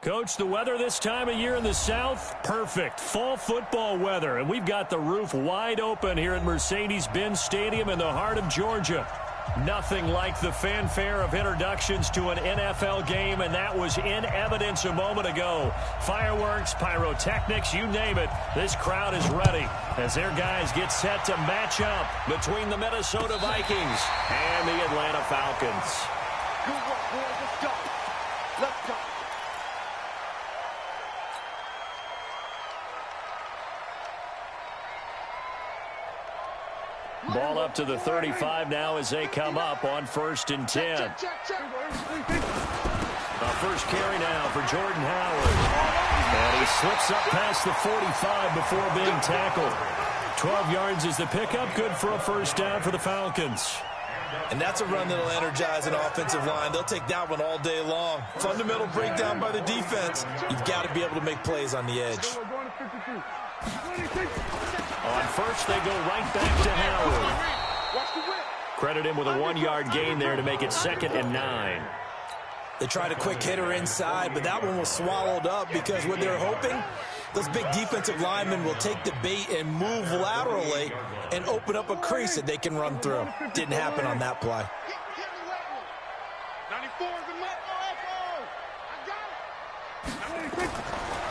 Coach, the weather this time of year in the South, perfect. Fall football weather, and we've got the roof wide open here at Mercedes-Benz Stadium in the heart of Georgia. Nothing like the fanfare of introductions to an NFL game, and that was in evidence a moment ago. Fireworks, pyrotechnics, you name it. This crowd is ready as their guys get set to match up between the Minnesota Vikings and the Atlanta Falcons. Good work, boys. Let's go. Let's go. Ball up to the 35 now as they come up on 1st and 10. First carry now for Jordan Howard. And he slips up past the 45 before being tackled. 12 yards is the pickup. Good for a first down for the Falcons. And that's a run that'll energize an offensive line. They'll take that one all day long. Fundamental breakdown by the defense. You've got to be able to make plays on the edge. On first, they go right back to Howard. Credit him with a 1-yard gain there to make it 2nd and 9. They tried a quick hitter inside, but that one was swallowed up because what they're hoping, those big defensive linemen will take the bait and move laterally and open up a crease that they can run through. Didn't happen on that play.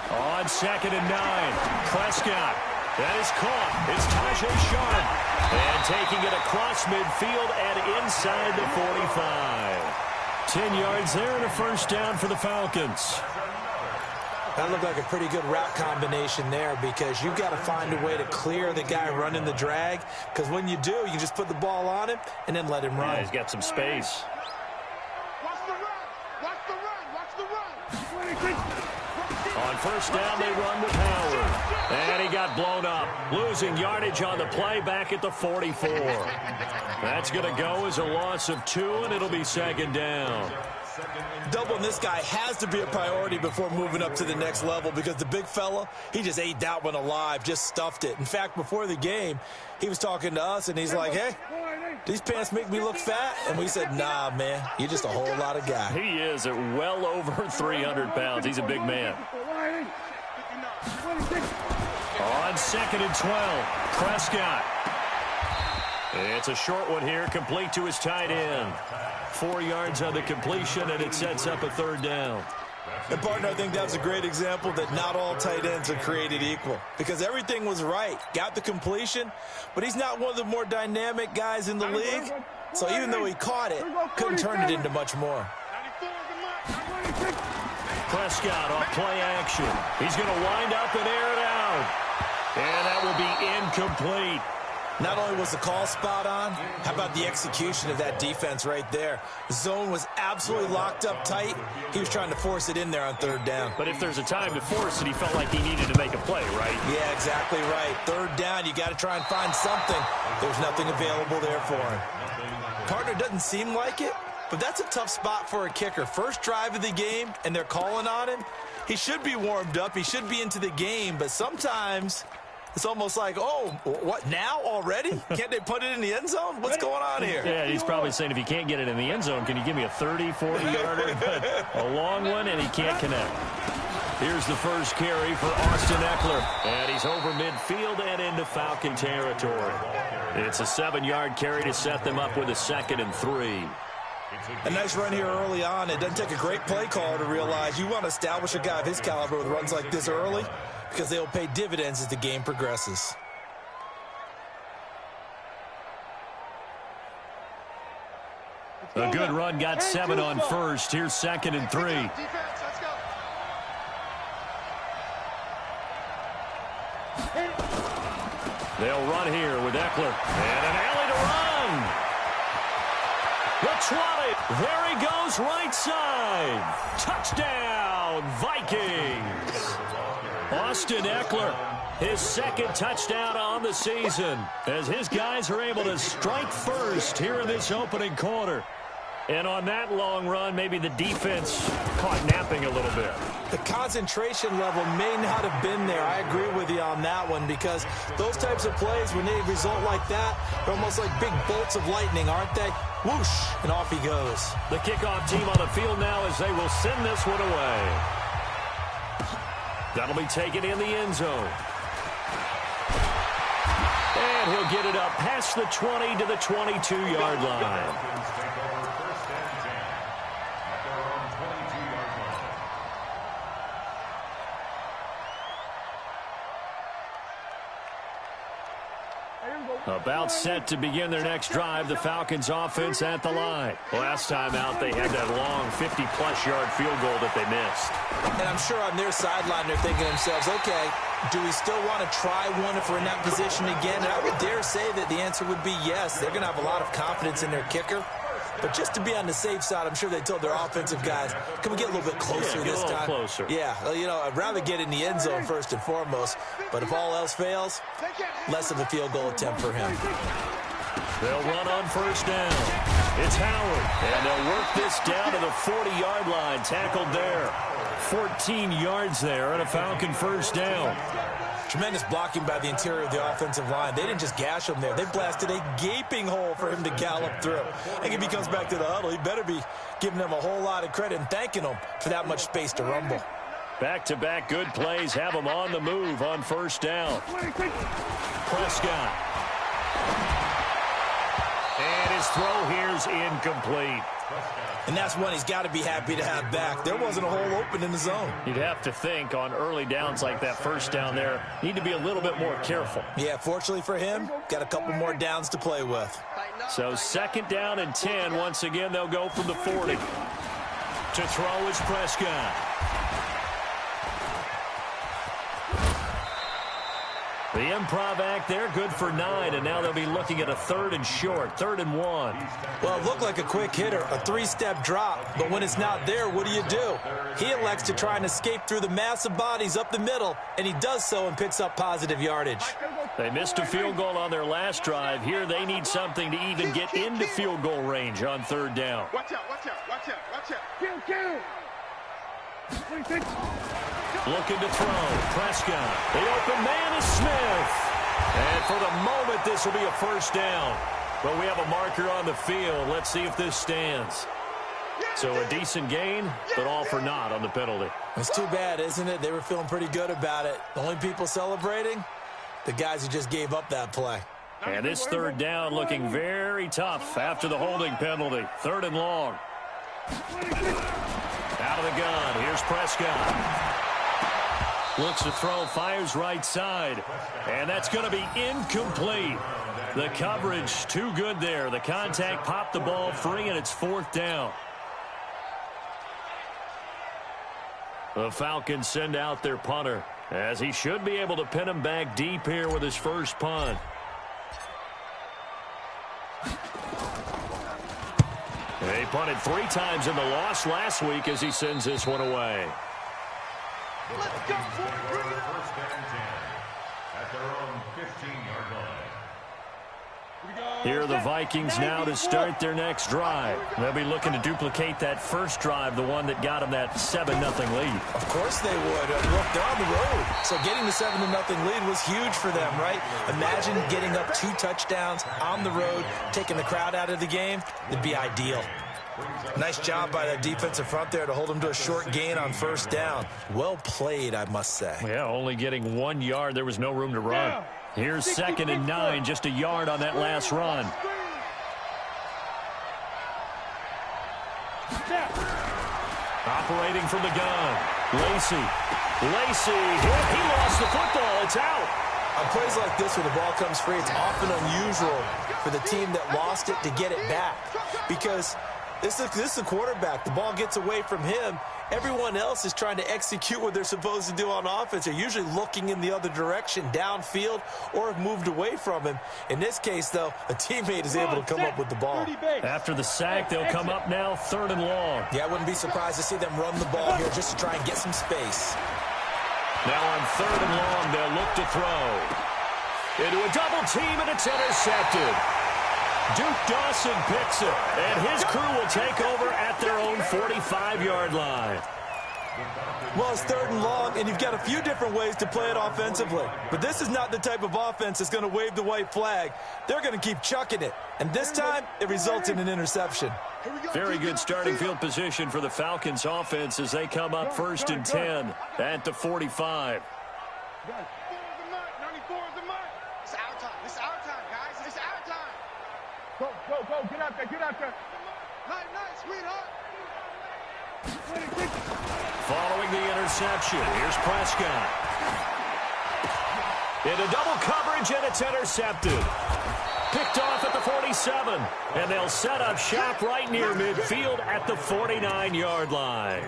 On 2nd and 9, Prescott. That is caught. It's Tajay Sharp. And taking it across midfield and inside the 45. 10 yards there and a first down for the Falcons. That looked like a pretty good route combination there because you've got to find a way to clear the guy running the drag, because when you do, you just put the ball on him and then let him run. Yeah, he's got some space. Watch the run. Watch the run. Watch the run. On first down, they run with Howard. And he got blown up. Losing yardage on the play back at the 44. That's going to go as a loss of 2, and it'll be 2nd down. Doubling this guy has to be a priority before moving up to the next level because the big fella, he just ate that one alive, just stuffed it. In fact, before the game, he was talking to us, and he's like, hey, these pants make me look fat? And we said, nah, man, you're just a whole lot of guy. He is at well over 300 pounds. He's a big man. On 2nd and 12, Prescott. It's a short one here, complete to his tight end. 4 yards on the completion, and it sets up a 3rd down. And, partner, I think that was a great example that not all tight ends are created equal because everything was right. Got the completion, but he's not one of the more dynamic guys in the league. So even though he caught it, couldn't turn it into much more. Prescott on play action. He's going to wind up and air it out. And that will be incomplete. Not only was the call spot on, how about the execution of that defense right there? The zone was absolutely locked up tight. He was trying to force it in there on 3rd down. But if there's a time to force it, he felt like he needed to make a play, right? Yeah, exactly right. 3rd down, you got to try and find something. There's nothing available there for him. Partner, doesn't seem like it, but that's a tough spot for a kicker. First drive of the game, and they're calling on him. He should be warmed up. He should be into the game, but sometimes it's almost like, oh, what, now already? Can't they put it in the end zone? What's going on here? Yeah, he's probably saying, if you can't get it in the end zone, can you give me a 30, 40-yarder? But a long one, and he can't connect. Here's the first carry for Austin Eckler. And he's over midfield and into Falcon territory. It's a 7-yard carry to set them up with a 2nd and 3. A nice run here early on. It doesn't take a great play call to realize you want to establish a guy of his caliber with runs like this early because they'll pay dividends as the game progresses. A good run, got 7 on first. Here's 2nd and 3. They'll run here with Eckler. And an alley to run. The 20. There he goes, right side. Touchdown, Vikings. Austin Eckler, his 2nd touchdown on the season, as his guys are able to strike first here in this opening quarter. And on that long run, maybe the defense caught napping a little bit. The concentration level may not have been there. I agree with you on that one because those types of plays, when they result like that, they're almost like big bolts of lightning, aren't they? Whoosh, and off he goes. The kickoff team on the field now as they will send this one away. That'll be taken in the end zone. And he'll get it up past the 20 to the 22-yard line. About set to begin their next drive, the Falcons offense at the line. Last time out, they had that long 50-plus yard field goal that they missed. And I'm sure on their sideline, they're thinking to themselves, okay, do we still want to try one if we're in that position again? And I would dare say that the answer would be yes. They're going to have a lot of confidence in their kicker. But just to be on the safe side, I'm sure they told their offensive guys, can we get a little bit closer this time? Closer. Yeah, well, you know, I'd rather get in the end zone first and foremost. But if all else fails, less of a field goal attempt for him. They'll run on first down. It's Howard. And they'll work this down to the 40-yard line. Tackled there. 14 yards there on a Falcon first down. Tremendous blocking by the interior of the offensive line. They didn't just gash him there. They blasted a gaping hole for him to gallop through. I think if he comes back to the huddle, he better be giving them a whole lot of credit and thanking them for that much space to rumble. Back-to-back good plays have them on the move on first down. Prescott. And his throw here's incomplete. And that's one he's got to be happy to have back. There wasn't a hole open in the zone. You'd have to think on early downs like that first down there, need to be a little bit more careful. Yeah, fortunately for him, got a couple more downs to play with. So second down and 10. Once again, they'll go from the 40. To throw is Prescott. The improv act there, good for 9, and now they'll be looking at a 3rd and short, 3rd and 1. Well, it looked like a quick hitter, a 3-step drop, but when it's not there, what do? He elects to try and escape through the mass of bodies up the middle, and he does so and picks up positive yardage. They missed a field goal on their last drive. Here they need something to even get into field goal range on 3rd down. Watch out, watch out, watch out, watch out. Kill. Looking to throw. Prescott. The open man is Smith. And for the moment, this will be a first down. But we have a marker on the field. Let's see if this stands. So a decent gain, but all for naught on the penalty. It's too bad, isn't it? They were feeling pretty good about it. The only people celebrating, the guys who just gave up that play. And this 3rd down looking very tough after the holding penalty. 3rd and long. Out of the gun. Here's Prescott. Looks to throw, fires right side. And that's going to be incomplete. The coverage too good there. The contact popped the ball free, and it's 4th down. The Falcons send out their punter, as he should be able to pin him back deep here with his first punt. He punted 3 times in the loss last week as he sends this one away. Let's go, First and 10 at their own 15-yard line. Here are the Vikings now to start their next drive. They'll be looking to duplicate that first drive, the one that got them that 7-0 lead. Of course they would. Look, they're on the road. So getting the 7-0 lead was huge for them, right? Imagine getting up 2 touchdowns on the road, taking the crowd out of the game. It'd be ideal. Nice job by that defensive front there to hold them to a short gain on first down. Well played, I must say. Yeah, only getting 1 yard. There was no room to run. Here's 2nd and 9, just a yard on that last run. Operating from the gun. Lacy hit. He lost the football. It's out. On plays like this where the ball comes free, it's often unusual for the team that lost it to get it back. Because this is the quarterback. The ball gets away from him. Everyone else is trying to execute what they're supposed to do on offense. They're usually looking in the other direction, downfield, or have moved away from him. In this case, though, a teammate is able to come up with the ball. After the sack, they'll come up now 3rd and long. Yeah, I wouldn't be surprised to see them run the ball here just to try and get some space. Now on 3rd and long, they'll look to throw. Into a double team, and it's intercepted. Duke Dawson picks it, and his crew will take over at their own 45-yard line. Well, it's 3rd and long, and you've got a few different ways to play it offensively. But this is not the type of offense that's going to wave the white flag. They're going to keep chucking it. And this time, it results in an interception. Very good starting field position for the Falcons offense as they come up 1st and 10 at the 45. 94 is the mark. It's our time. It's our time, guys. It's our time. Go. Get out there. Get out there. Nice, sweetheart. Following the interception, here's Prescott. Into double coverage, and it's intercepted. Picked off at the 47, and they'll set up shop right near midfield at the 49-yard line.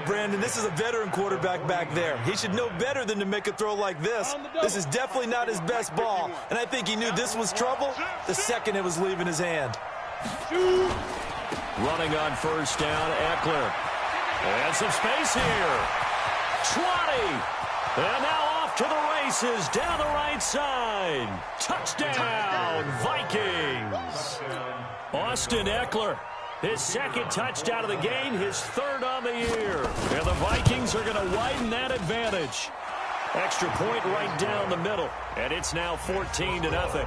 Brandon, this is a veteran quarterback back there. He should know better than to make a throw like this. This is definitely not his best ball, and I think he knew this was trouble the second it was leaving his hand. Running on 1st down, Eckler. And some space here. 20. And now off to the races down the right side. Touchdown, Vikings. Austin Eckler, his 2nd touchdown of the game, his 3rd on the year. And the Vikings are going to widen that advantage. Extra point right down the middle. And it's now 14-0.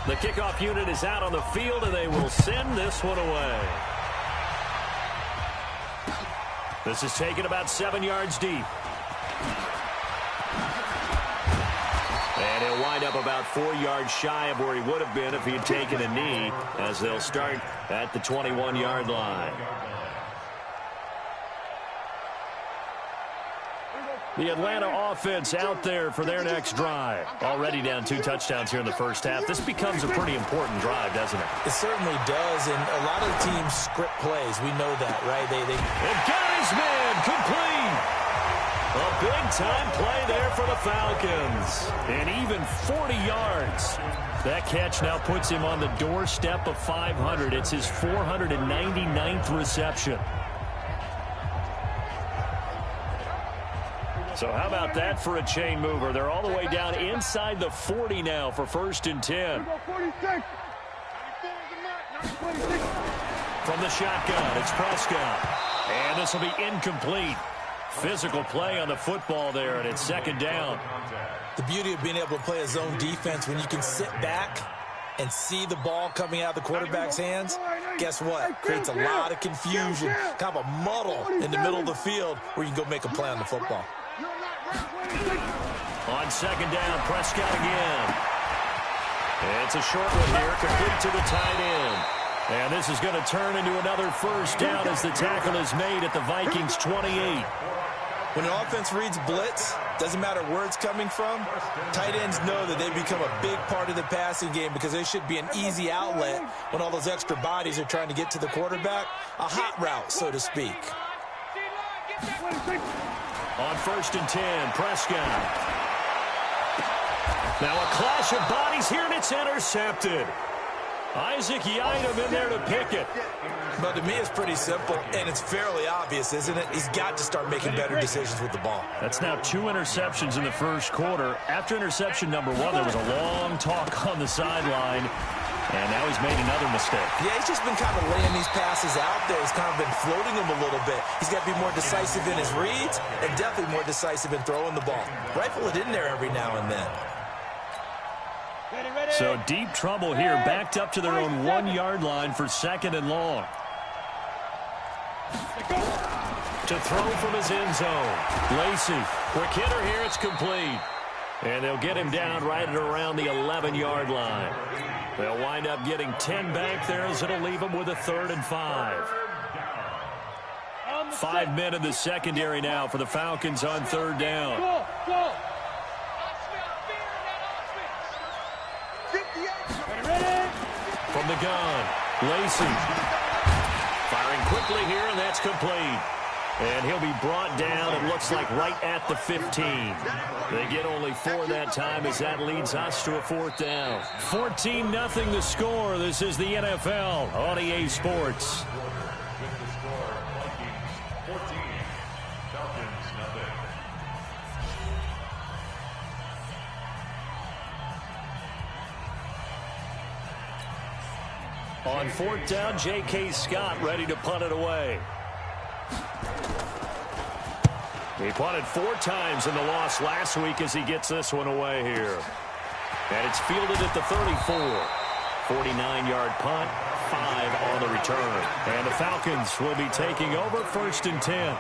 The kickoff unit is out on the field, and they will send this one away. This is taken about 7 yards deep. And he'll wind up about 4 yards shy of where he would have been if he had taken a knee, as they'll start at the 21-yard line. The Atlanta offense out there for their next drive. Already down 2 touchdowns here in the first half. This becomes a pretty important drive, doesn't it? It certainly does, and a lot of the teams script plays. We know that, right? They got his man complete. A big-time play there for the Falcons. And even 40 yards. That catch now puts him on the doorstep of 500. It's his 499th reception. So how about that for a chain mover? They're all the way down inside the 40 now for 1st and 10. From the shotgun, it's Prescott. And this will be incomplete. Physical play on the football there, and it's 2nd down. The beauty of being able to play a zone defense, when you can sit back and see the ball coming out of the quarterback's hands, guess what? Creates a lot of confusion, kind of a muddle in the middle of the field where you can go make a play on the football. On 2nd down, Prescott again. It's a short one here, complete to the tight end. And this is going to turn into another 1st down as the tackle is made at the Vikings 28. When an offense reads blitz, doesn't matter where it's coming from, tight ends know that they become a big part of the passing game because they should be an easy outlet when all those extra bodies are trying to get to the quarterback. A hot route, so to speak. On 1st and 10, Prescott. Now a clash of bodies here, and it's intercepted. Isaac Yiadom in there to pick it. But to me, it's pretty simple, and it's fairly obvious, isn't it? He's got to start making better decisions with the ball. That's now 2 interceptions in the first quarter. After interception number 1, there was a long talk on the sideline, and now he's made another mistake. Yeah, he's just been kind of laying these passes out there. He's kind of been floating them a little bit. He's got to be more decisive in his reads and definitely more decisive in throwing the ball. Rifle it in there every now and then. So deep trouble here, backed up to their own 1-yard line for 2nd and long. To throw from his end zone. Lacey, quick hitter here, it's complete. And they'll get him down right at around the 11-yard line. They'll wind up getting 10 back there as it'll leave them with a 3rd and 5. 5 men in the secondary now for the Falcons on 3rd down. Go. From the gun, Lacey. Firing quickly here, and that's complete. And he'll be brought down, it looks like, right at the 15. They get only 4 that time as that leads us to a 4th down. 14-0 the score. This is the NFL on EA Sports. On fourth down, J.K. Scott ready to punt it away. He punted 4 times in the loss last week as he gets this one away here. And it's fielded at the 34. 49-yard punt, 5 on the return. And the Falcons will be taking over 1st and 10.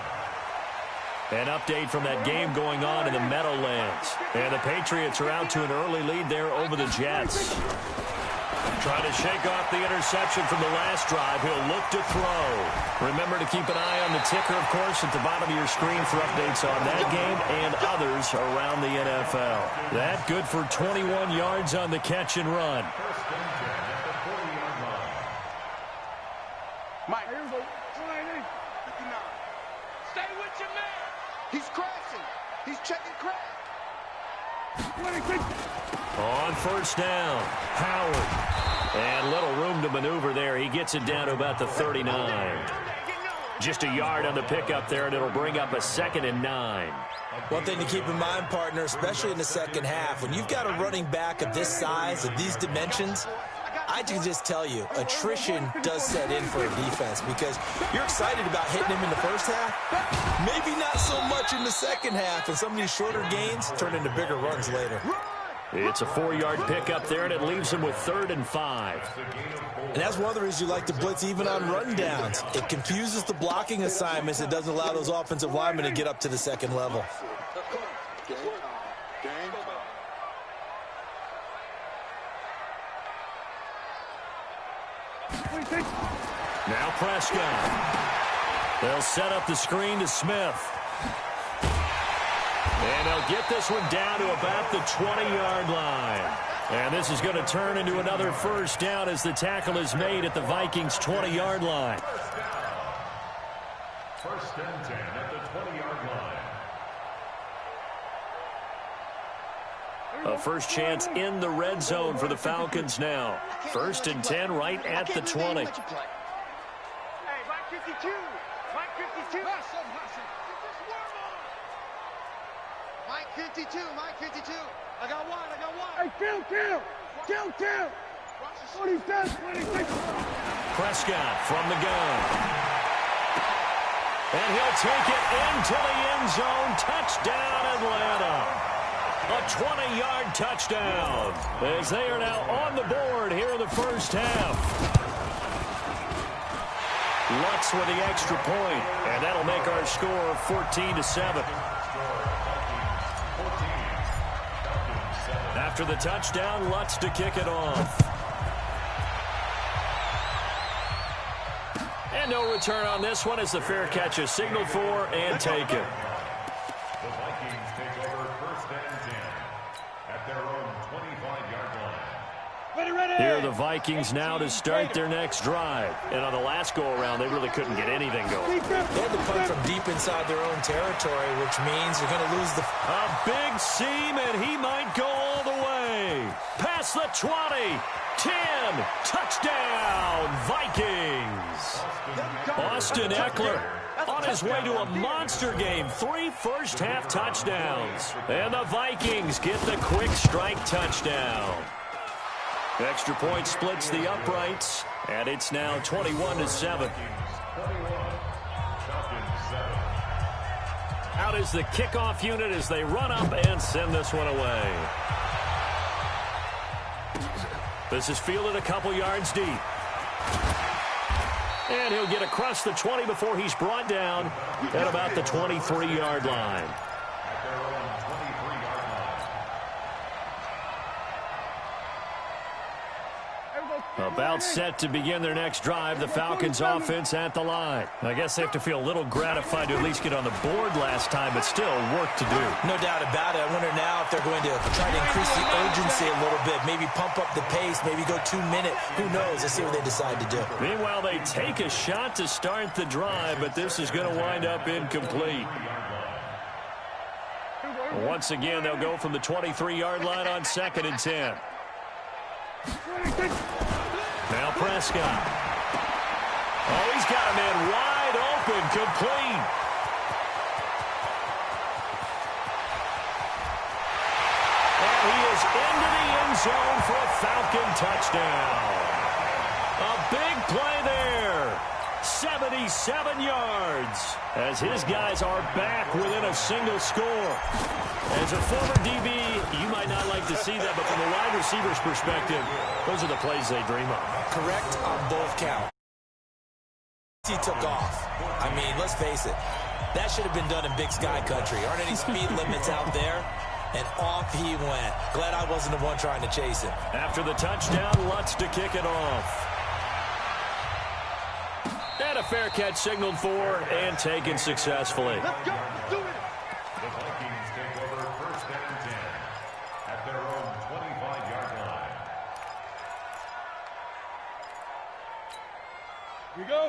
An update from that game going on in the Meadowlands. And the Patriots are out to an early lead there over the Jets. Trying to shake off the interception from the last drive. He'll look to throw. Remember to keep an eye on the ticker, of course, at the bottom of your screen for updates on that game and others around the NFL. That good for 21 yards on the catch and run. Mike, here's a 59. Stay with your man. He's crashing. He's checking crash. 26. On first down, Howard. And little room to maneuver there. He gets it down to about the 39. Just a yard on the pickup there, and it'll bring up a 2nd and 9. One thing to keep in mind, partner, especially in the second half, when you've got a running back of this size, of these dimensions, I can just tell you, attrition does set in for a defense because you're excited about hitting him in the first half. Maybe not so much in the second half, and some of these shorter gains turn into bigger runs later. It's a 4-yard pickup there, and it leaves him with 3rd and 5. And that's one of the reasons you like to blitz even on rundowns. It confuses the blocking assignments. It doesn't allow those offensive linemen to get up to the second level. Now Prescott. They'll set up the screen to Smith. And they'll get this one down to about the 20-yard line. And this is going to turn into another first down as the tackle is made at the Vikings' 20-yard line. 1st and 10 at the 20-yard line. A first chance in the red zone for the Falcons now. 1st and 10 right at the 20. Hey, Mike 52. Mike 52. Mike 52. Mike 52. I got one. Hey, kill. 27, 26. Prescott from the gun. And he'll take it into the end zone. Touchdown, Atlanta. A 20-yard touchdown as they are now on the board here in the first half. Lutz with the extra point, and that'll make our score 14-7. After the touchdown, Lutz to kick it off. And no return on this one as the fair catch is signaled for and taken. The Vikings take over 1st and 10 at their own 25-yard line. Here are the Vikings now to start their next drive. And on the last go-around, they really couldn't get anything going. They had to punt from deep inside their own territory, which means you're going to lose the... A big seam, and he might go all the way. Past the 20, 10, touchdown, Vikings. Austin Eckler on his way to a monster game. 3 first-half touchdowns. And the Vikings get the quick strike touchdown. Extra point splits the uprights, and it's now 21-7. Out is the kickoff unit as they run up and send this one away. This is fielded a couple yards deep. And he'll get across the 20 before he's brought down at about the 23-yard line. About set to begin their next drive, the Falcons offense at the line. I guess they have to feel a little gratified to at least get on the board last time, but still work to do. No doubt about it. I wonder now if they're going to try to increase the urgency a little bit, maybe pump up the pace, maybe go 2-minute. Who knows? Let's see what they decide to do. Meanwhile, they take a shot to start the drive, but this is going to wind up incomplete. Once again, they'll go from the 23-yard line on 2nd and 10. Now Prescott. Oh, he's got a man wide open, complete. And he is into the end zone for a Falcon touchdown. A big play there. 77 yards as his guys are back within a single score. As a former DB, you might not like to see that, but from a wide receiver's perspective, those are the plays they dream of. Correct on both counts. He took off. I mean, let's face it. That should have been done in Big Sky country. Aren't any speed limits out there? And off he went. Glad I wasn't the one trying to chase him. After the touchdown, Lutz to kick it off. And a fair catch signaled for and taken successfully. Let's go. Let's do it. The Vikings take over first and 10 at their own 25-yard line.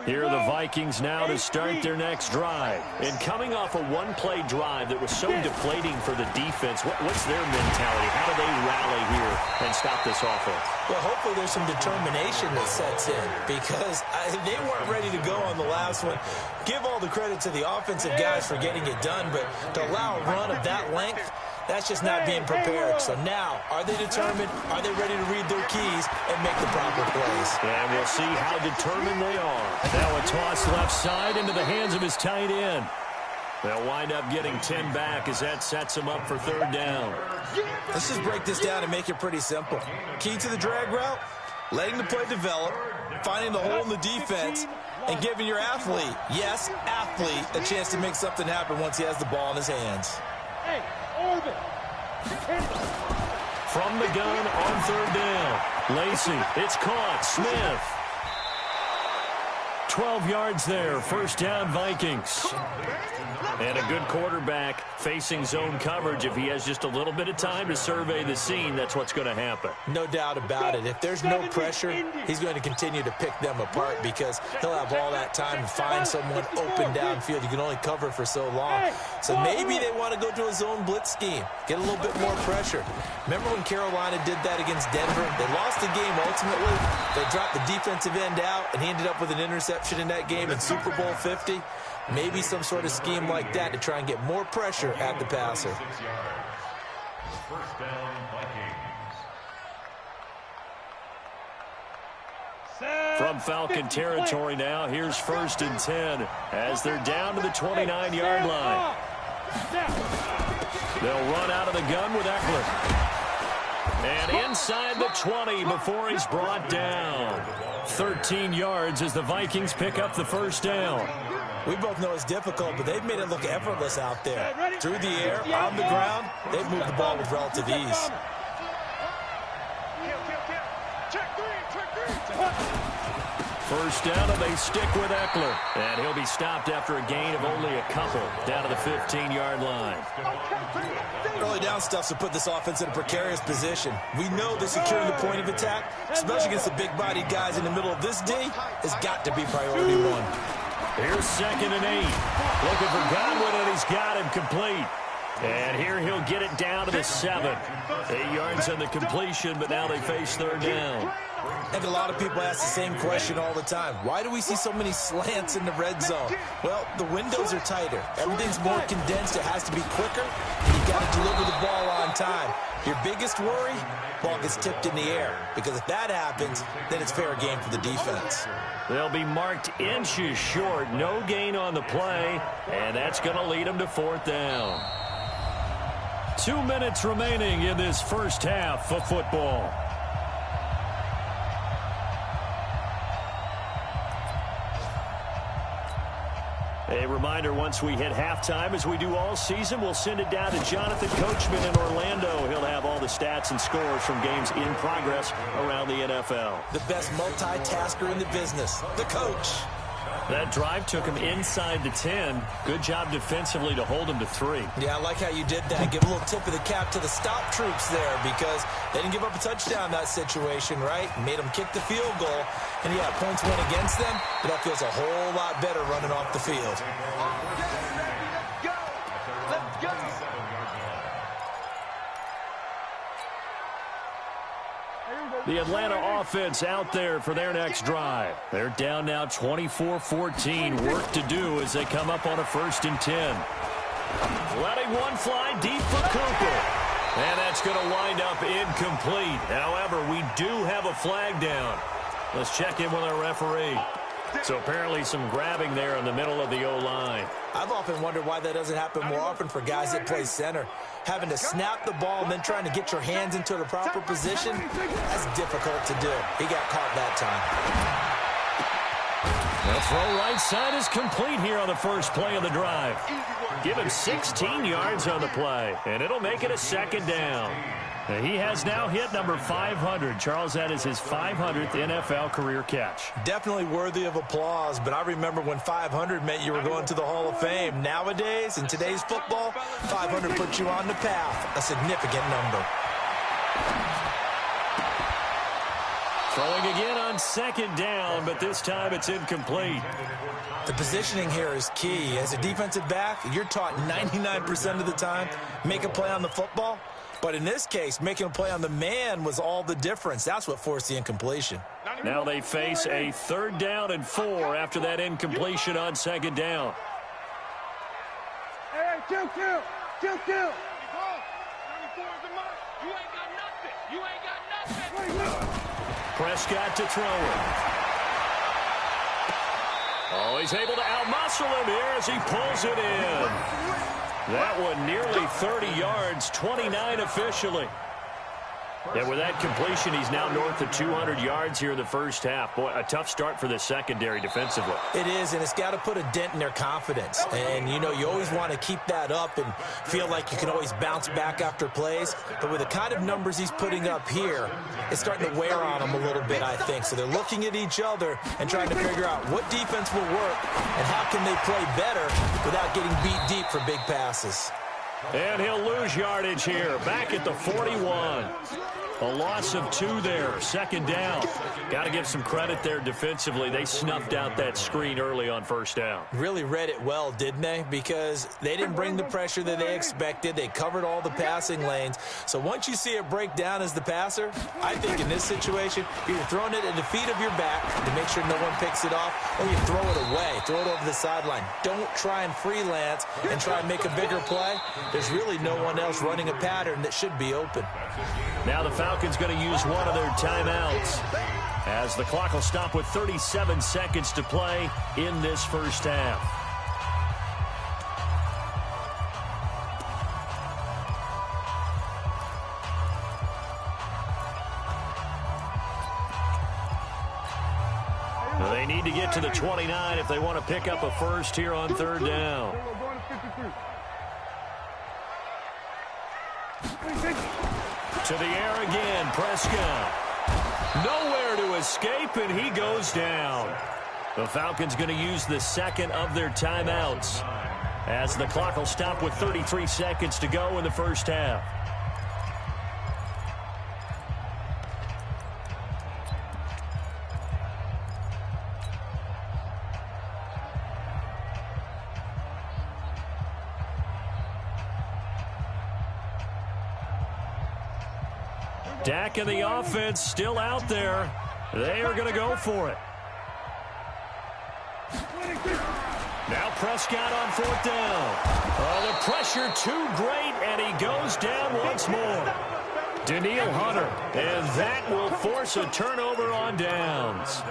Here are the Vikings now to start their next drive. And coming off a one-play drive that was so deflating for the defense, what's their mentality? How do they rally here and stop this offense? Well, hopefully there's some determination that sets in because they weren't ready to go on the last one. Give all the credit to the offensive guys for getting it done, but to allow a run of that length, that's just not being prepared. So now, are they determined? Are they ready to read their keys and make the proper plays? And we'll see how determined they are. Now a toss left side into the hands of his tight end. They'll wind up getting 10 back as that sets them up for third down. Let's just break this down and make it pretty simple. Key to the drag route, letting the play develop, finding the hole in the defense, and giving your athlete, yes, athlete, a chance to make something happen once he has the ball in his hands. Hey, Orbit. From the gun on third down. Lacey, it's caught. Smith. 12 yards there. First down, Vikings. And a good quarterback facing zone coverage. If he has just a little bit of time to survey the scene, that's what's going to happen. No doubt about it. If there's no pressure, he's going to continue to pick them apart because he'll have all that time to find someone open downfield. You can only cover for so long. So maybe they want to go to a zone blitz scheme, get a little bit more pressure. Remember when Carolina did that against Denver? They lost the game ultimately. They dropped the defensive end out, and he ended up with an interception in that game in Super Bowl 50. Maybe some sort of scheme like that to try and get more pressure at the passer. 6 yards. First down, Vikings. From Falcon territory now, here's first and 10 as they're down to the 29-yard line. They'll run out of the gun with Eckler. And inside the 20 before he's brought down. 13 yards as the Vikings pick up the first down. We both know it's difficult, but they've made it look effortless out there. Through the air, on the ground, they've moved the ball with relative ease. First down, and they stick with Eckler. And he'll be stopped after a gain of only a couple down to the 15-yard line. Early down stuff to put this offense in a precarious position. We know that securing the point of attack, especially against the big-bodied guys in the middle of this D, has got to be priority one. Here's second and 8. Looking for Godwin, and he's got him complete. And here he'll get it down to the 7. 8 yards on the completion, but now they face third down. I think a lot of people ask the same question all the time. Why do we see so many slants in the red zone? Well, the windows are tighter. Everything's more condensed. It has to be quicker. And you got to deliver the ball on time. Your biggest worry? Ball gets tipped in the air. Because if that happens, then it's fair game for the defense. They'll be marked inches short. No gain on the play. And that's going to lead them to fourth down. 2 minutes remaining in this first half of football. A reminder, once we hit halftime, as we do all season, we'll send it down to Jonathan Coachman in Orlando. He'll have all the stats and scores from games in progress around the NFL. The best multitasker in the business, the coach. That drive took him inside the 10. Good job defensively to hold him to 3. Yeah, I like how you did that. Give a little tip of the cap to the stop troops there because they didn't give up a touchdown in that situation, right? Made them kick the field goal. And, yeah, points went against them, but that feels a whole lot better running off the field. Let's go. Let's go. The Atlanta offense out there for their next drive. They're down now 24-14. Work to do as they come up on a first and 10. Letting one fly deep for Cooper. And that's going to wind up incomplete. However, we do have a flag down. Let's check in with our referee. So apparently some grabbing there in the middle of the O-line. I've often wondered why that doesn't happen more often for guys that play center. Having to snap the ball and then trying to get your hands into the proper position, that's difficult to do. He got caught that time. The throw right side is complete here on the first play of the drive. Give him 16 yards on the play, and it'll make it a second down. He has now hit number 500. Charles, that is his 500th NFL career catch. Definitely worthy of applause, but I remember when 500 meant you were going to the Hall of Fame. Nowadays, in today's football, 500 puts you on the path, a significant number. Throwing again on second down, but this time it's incomplete. The positioning here is key. As a defensive back, you're taught 99% of the time, make a play on the football. But in this case, making a play on the man was all the difference. That's what forced the incompletion. Now they face a 3rd down and 4 after that incompletion on second down. Hey, chill. You ain't got nothing. You ain't got nothing. Prescott to throw it. Oh, he's able to outmuscle him here as he pulls it in. That one nearly 30 yards, 29 officially. And with that completion, he's now north of 200 yards here in the first half. Boy, a tough start for the secondary defensively. It is, and it's got to put a dent in their confidence. And, you know, you always want to keep that up and feel like you can always bounce back after plays. But with the kind of numbers he's putting up here, it's starting to wear on them a little bit, I think. So they're looking at each other and trying to figure out what defense will work and how can they play better without getting beat deep for big passes. And he'll lose yardage here, back at the 41. A loss of 2 there, second down. Got to give some credit there defensively. They snuffed out that screen early on first down. Really read it well, didn't they? Because they didn't bring the pressure that they expected. They covered all the passing lanes. So once you see it break down as the passer, I think in this situation, you're throwing it at the feet of your back to make sure no one picks it off, or you throw it away, throw it over the sideline. Don't try and freelance and try and make a bigger play. There's really no one else running a pattern that should be open. Now the Falcons going to use one of their timeouts as the clock will stop with 37 seconds to play in this first half. Well, they need to get to the 29 if they want to pick up a first here on 3rd down. To the air again, Prescott. Nowhere to escape, and he goes down. The Falcons going to use the second of their timeouts as the clock will stop with 33 seconds to go in the first half. Dak and the offense still out there. They are going to go for it. Now Prescott on 4th down. Oh, the pressure too great, and he goes down once more. Danielle Hunter, and that will force a turnover on downs.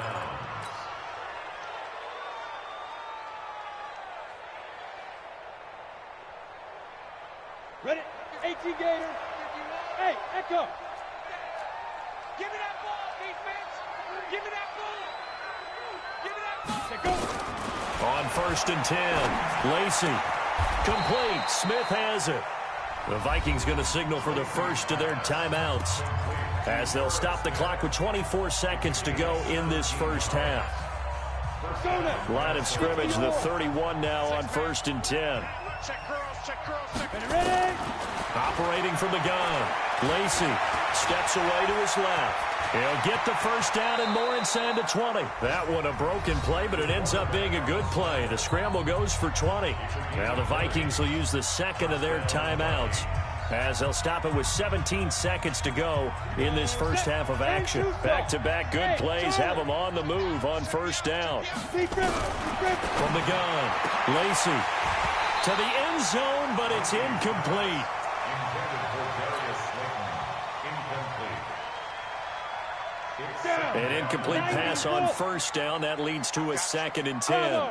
Ready? 18 Gator. Hey, Echo. Give me that ball, defense. Give me that ball. Give me that ball. On 1st and 10, Lacey. Complete. Smith has it. The Vikings going to signal for the first of their timeouts as they'll stop the clock with 24 seconds to go in this first half. Line of scrimmage, the 31 now on 1st and 10. Ready? Operating from the gun. Lacey steps away to his left. He'll get the first down and more inside the 20. That one a broken play, but it ends up being a good play. The scramble goes for 20. Now the Vikings will use the second of their timeouts as they'll stop it with 17 seconds to go in this first half of action. Back-to-back good plays have them on the move on first down. From the gun, Lacey to the end zone, but it's incomplete. An incomplete pass on first down. That leads to a 2nd and 10.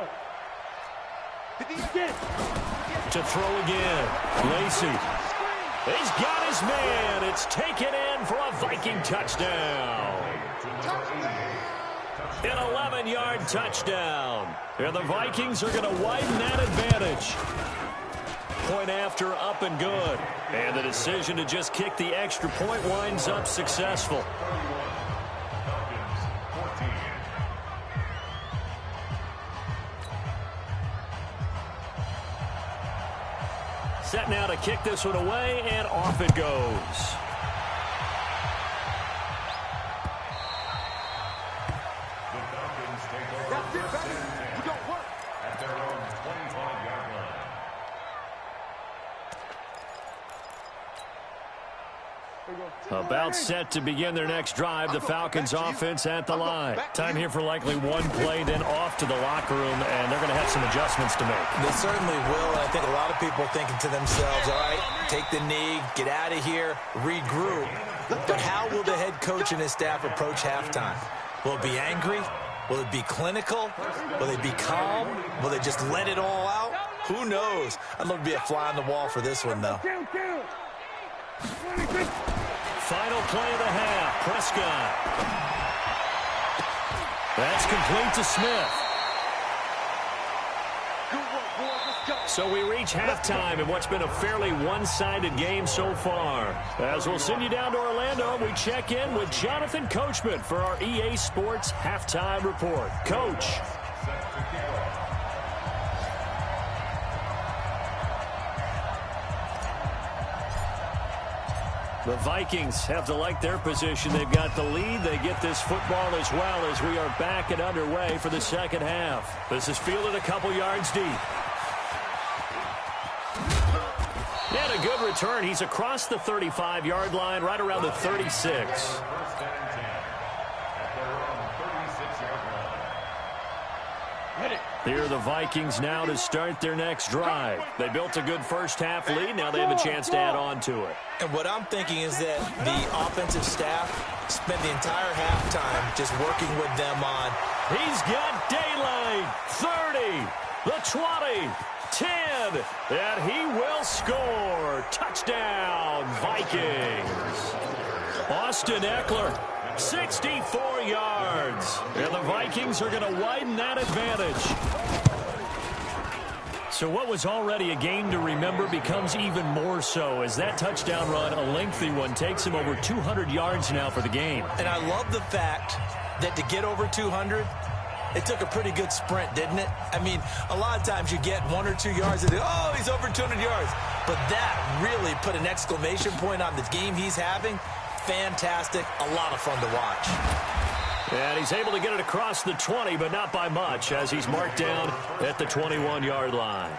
To throw again. Lacey. He's got his man. It's taken in for a Viking touchdown. An 11-yard touchdown. And the Vikings are going to widen that advantage. Point after, up and good. And the decision to just kick the extra point winds up successful. Set now to kick this one away, and off it goes. That's it, baby. We don't work. At their own 25-yard line. About set to begin their next drive. The Falcons offense at the line. Time here for likely one play, then off to the locker room, and they're going to have some adjustments to make. They certainly will, and I think a lot of people are thinking to themselves, all right, take the knee, get out of here, regroup. But how will the head coach and his staff approach halftime? Will it be angry? Will it be clinical? Will they be calm? Will they just let it all out? Who knows? I'd love to be a fly on the wall for this one, though. Final play of the half. Prescott. That's complete to Smith. So we reach halftime in what's been a fairly one-sided game so far. As we'll send you down to Orlando, we check in with Jonathan Coachman for our EA Sports Halftime Report. Coach. The Vikings have to like their position. They've got the lead. They get this football as well as we are back and underway for the second half. This is fielded a couple yards deep. And a good return. He's across the 35-yard line, right around the 36. Here are the Vikings now to start their next drive. They built a good first-half lead. Now they have a chance to add on to it. And what I'm thinking is that the offensive staff spent the entire halftime just working with them on. He's got daylight. 30, the 20, 10, and he will score. Touchdown, Vikings. Austin Eckler, 64 yards. And the Vikings are going to widen that advantage. So what was already a game to remember becomes even more so as that touchdown run, a lengthy one, takes him over 200 yards now for the game. And I love the fact that to get over 200, it took a pretty good sprint, didn't it? I mean, a lot of times you get 1 or 2 yards and oh, he's over 200 yards. But that really put an exclamation point on the game he's having. Fantastic, a lot of fun to watch. And he's able to get it across the 20, but not by much, as he's marked down at the 21-yard line.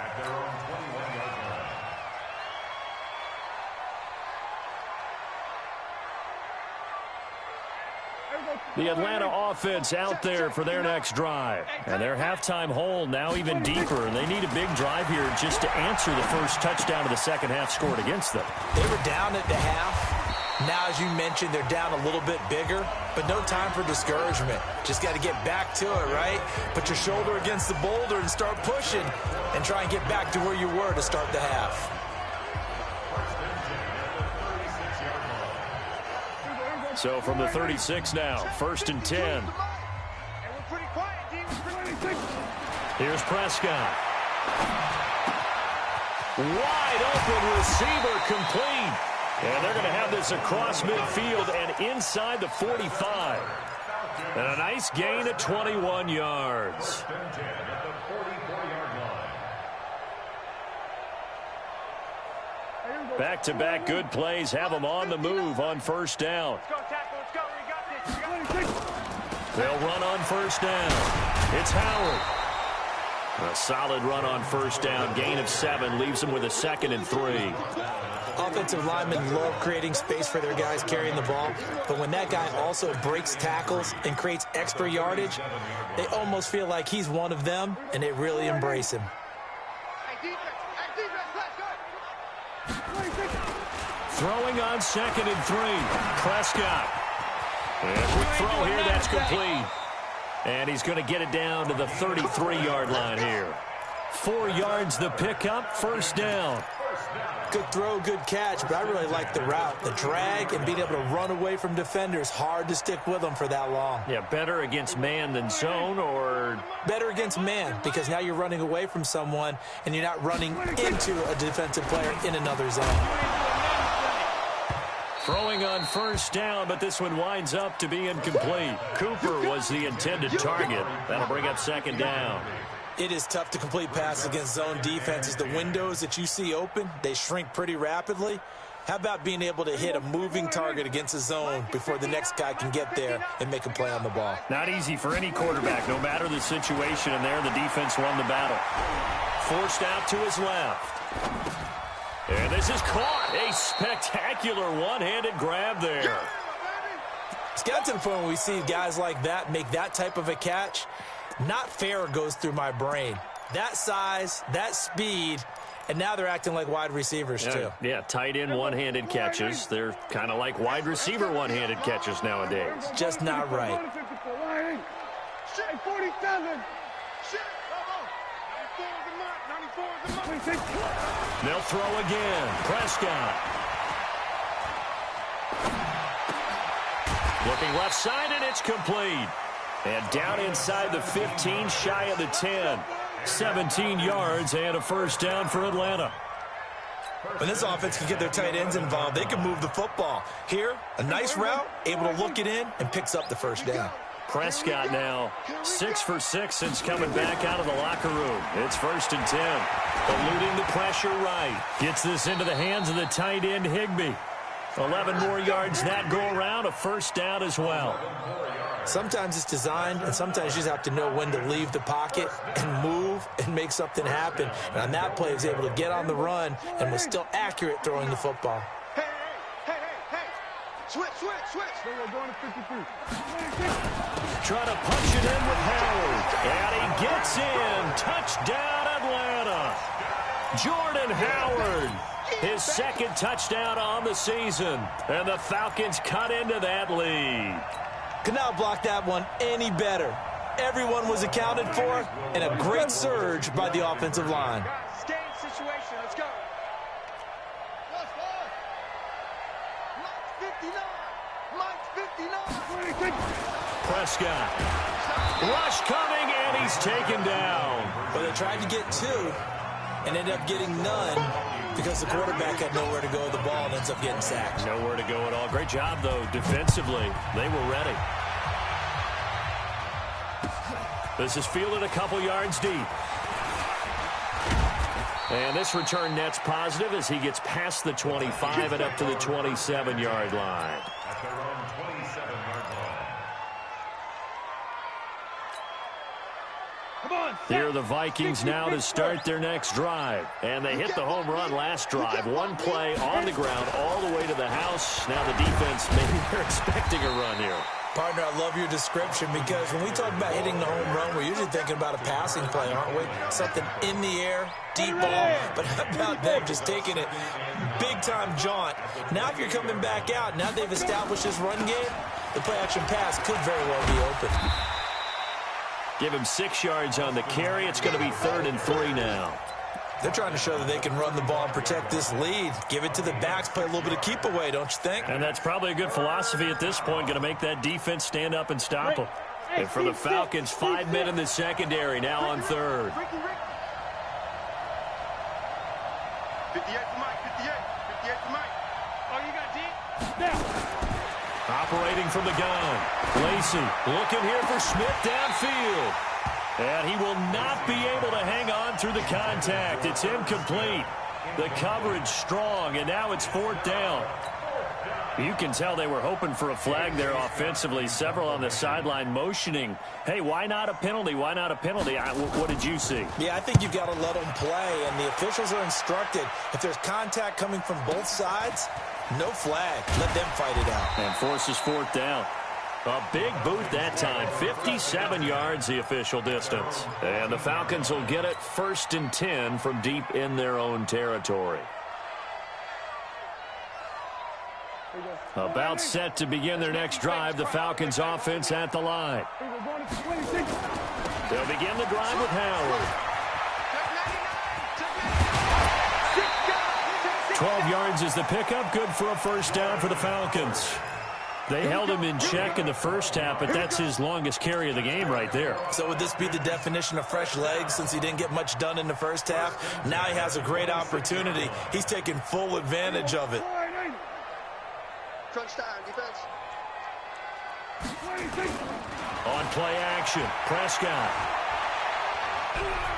The Atlanta offense out there for their next drive. And their halftime hole now even deeper. And they need a big drive here just to answer the first touchdown of the second half scored against them. They were down at the half. Now, as you mentioned, they're down a little bit bigger, but no time for discouragement. Just got to get back to it, right? Put your shoulder against the boulder and start pushing and try and get back to where you were to start the half. So from the 36 now, 1st and 10. Here's Prescott. Wide open receiver complete. And they're going to have this across midfield and inside the 45. And a nice gain at 21 yards. Back-to-back good plays have them on the move on first down. They'll run on first down. It's Howard. A solid run on first down. Gain of 7 leaves them with a 2nd and 3. Offensive linemen love creating space for their guys carrying the ball, but when that guy also breaks tackles and creates extra yardage, they almost feel like he's one of them, and they really embrace him. Throwing on 2nd and 3. Prescott. And quick throw here, that's complete. And he's going to get it down to the 33-yard line here. 4 yards the pickup, first down. Good throw, good catch, but I really like the route. The drag and being able to run away from defenders, hard to stick with them for that long. Yeah, better against man than zone, or? Better against man, because now you're running away from someone and you're not running into a defensive player in another zone. Throwing on first down, but this one winds up to be incomplete. Cooper was the intended target. That'll bring up second down. It is tough to complete passes against zone defenses. The windows that you see open, they shrink pretty rapidly. How about being able to hit a moving target against a zone before the next guy can get there and make a play on the ball? Not easy for any quarterback, no matter the situation, and there the defense won the battle. Forced out to his left. And this is caught. A spectacular one-handed grab there. It's got to the point where we see guys like that make that type of a catch. Not fair goes through my brain. That size, that speed, and now they're acting like wide receivers too. Yeah, tight end one-handed catches. They're kind of like wide receiver one-handed catches nowadays. Just not right. 47. They'll throw again. Prescott. Looking left side, and it's complete. And down inside the 15, shy of the 10. 17 yards and a first down for Atlanta. When this offense can get their tight ends involved, they can move the football. Here, a nice route, able to look it in, and picks up the first down. Prescott now 6 for 6 since coming back out of the locker room. It's 1st and 10. Eluding the pressure right. Gets this into the hands of the tight end, Higbee. 11 more yards that go around, a first down as well. Sometimes it's designed, and sometimes you just have to know when to leave the pocket and move and make something happen. And on that play, he was able to get on the run and was still accurate throwing the football. Hey. Switch. We're going to 53. Trying to punch it in with Howard. And he gets in. Touchdown, Atlanta. Jordan Howard. His second touchdown on the season. And the Falcons cut into that lead. Could not block that one any better. Everyone was accounted for, and a great surge by the offensive line. Stay in situation. Let's go. Mike's 59. Prescott. Rush coming, and he's taken down. But they tried to get 2 and ended up getting none because the quarterback had nowhere to go with the ball and ends up getting sacked. Nowhere to go at all. Great job, though, defensively. They were ready. This is fielded a couple yards deep. And this return net's positive as he gets past the 25 and up to the 27-yard line. At their own 27-yard line. Come on. Here are the Vikings now to start their next drive. And they hit the home run last drive. One play on the ground all the way to the house. Now the defense, maybe they're expecting a run here. Partner, I love your description because when we talk about hitting the home run, we're usually thinking about a passing play, aren't we? Something in the air, deep ball. But how about them just taking it big-time jaunt? Now if you're coming back out, now they've established this run game, the play-action pass could very well be open. Give him 6 yards on the carry. It's going to be 3rd and 3 now. They're trying to show that they can run the ball and protect this lead. Give it to the backs, play a little bit of keep away, don't you think? And that's probably a good philosophy at this point, going to make that defense stand up and stop them. And for the Falcons, 5 men in the secondary, now on 3rd. 58 for Mike, 58 for Mike. Oh, you got deep? Now. Operating from the gun. Lacey looking here for Smith downfield. And he will not be able to hang on through the contact. It's incomplete. The coverage strong, and now it's 4th down. You can tell they were hoping for a flag there offensively. Several on the sideline motioning. Hey, why not a penalty? Why not a penalty? What did you see? Yeah, I think you've got to let them play, and the officials are instructed. If there's contact coming from both sides, no flag. Let them fight it out. And forces 4th down. A big boot that time. 57 yards the official distance. And the Falcons will get it 1st and 10 from deep in their own territory. There you go. About set to begin their next drive, the Falcons offense at the line. They'll begin the drive with Howard. 12 yards is the pickup, good for a first down for the Falcons. They held him in check in the first half, but that's his longest carry of the game right there. So would this be the definition of fresh legs since he didn't get much done in the first half? Now he has a great opportunity. He's taking full advantage of it. Crunch time, defense. On play action, Prescott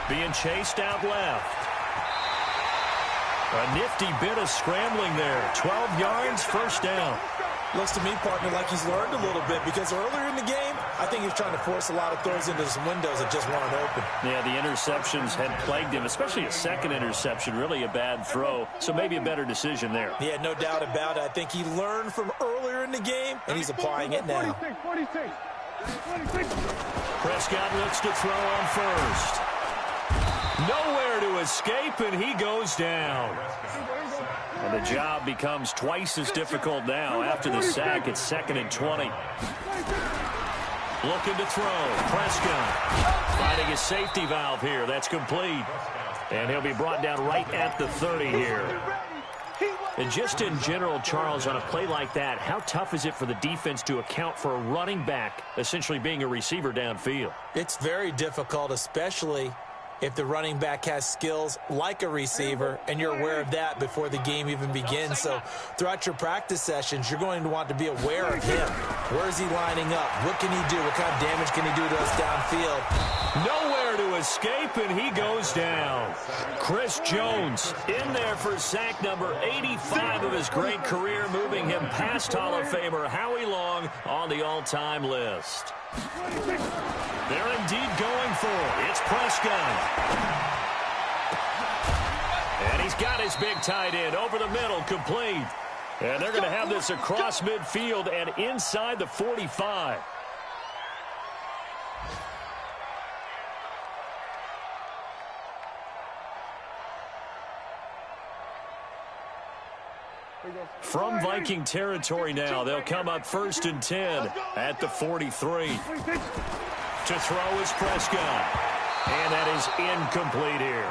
being chased out left. A nifty bit of scrambling there. 12 yards, first down. Looks to me, partner, like he's learned a little bit because earlier in the game, I think he was trying to force a lot of throws into some windows that just weren't open. Yeah, the interceptions had plagued him, especially a second interception, really a bad throw. So maybe a better decision there. Yeah, no doubt about it. I think he learned from earlier in the game, and he's applying it now. Prescott looks to throw on first. Nowhere to escape, and he goes down. And the job becomes twice as difficult now. After the sack, it's 2nd and 20. Looking to throw. Prescott finding a safety valve here. That's complete. And he'll be brought down right at the 30 here. And just in general, Charles, on a play like that, how tough is it for the defense to account for a running back essentially being a receiver downfield? It's very difficult, especially if the running back has skills like a receiver, and you're aware of that before the game even begins. So throughout your practice sessions, you're going to want to be aware of him. Where is he lining up? What can he do? What kind of damage can he do to us downfield? Nowhere to escape, and he goes down. Chris Jones in there for sack number 85 of his great career, moving him past Hall of Famer Howie Long on the all-time list. They're indeed going for it. It's Prescott. And he's got his big tight end over the middle, complete. And they're going to have this across midfield and inside the 45. From Viking territory now, they'll come up 1st and 10 at the 43. To throw is Prescott. And that is incomplete here.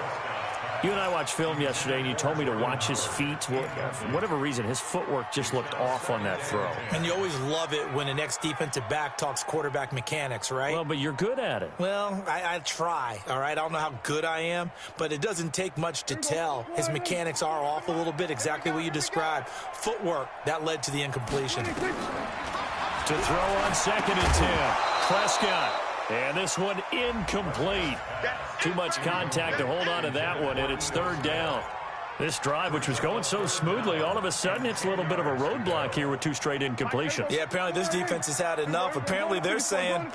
You and I watched film yesterday, and you told me to watch his feet. Well, for whatever reason, his footwork just looked off on that throw. And you always love it when an ex-defensive back talks quarterback mechanics, right? Well, but you're good at it. Well, I try, all right? I don't know how good I am, but it doesn't take much to tell. His mechanics are off a little bit, exactly what you described. Footwork, that led to the incompletion. To throw on 2nd and 10, Prescott. And this one incomplete. Too much contact to hold on to that one, and it's 3rd down. This drive, which was going so smoothly, all of a sudden it's a little bit of a roadblock here with 2 straight incompletions. Yeah, apparently this defense has had enough. Apparently they're saying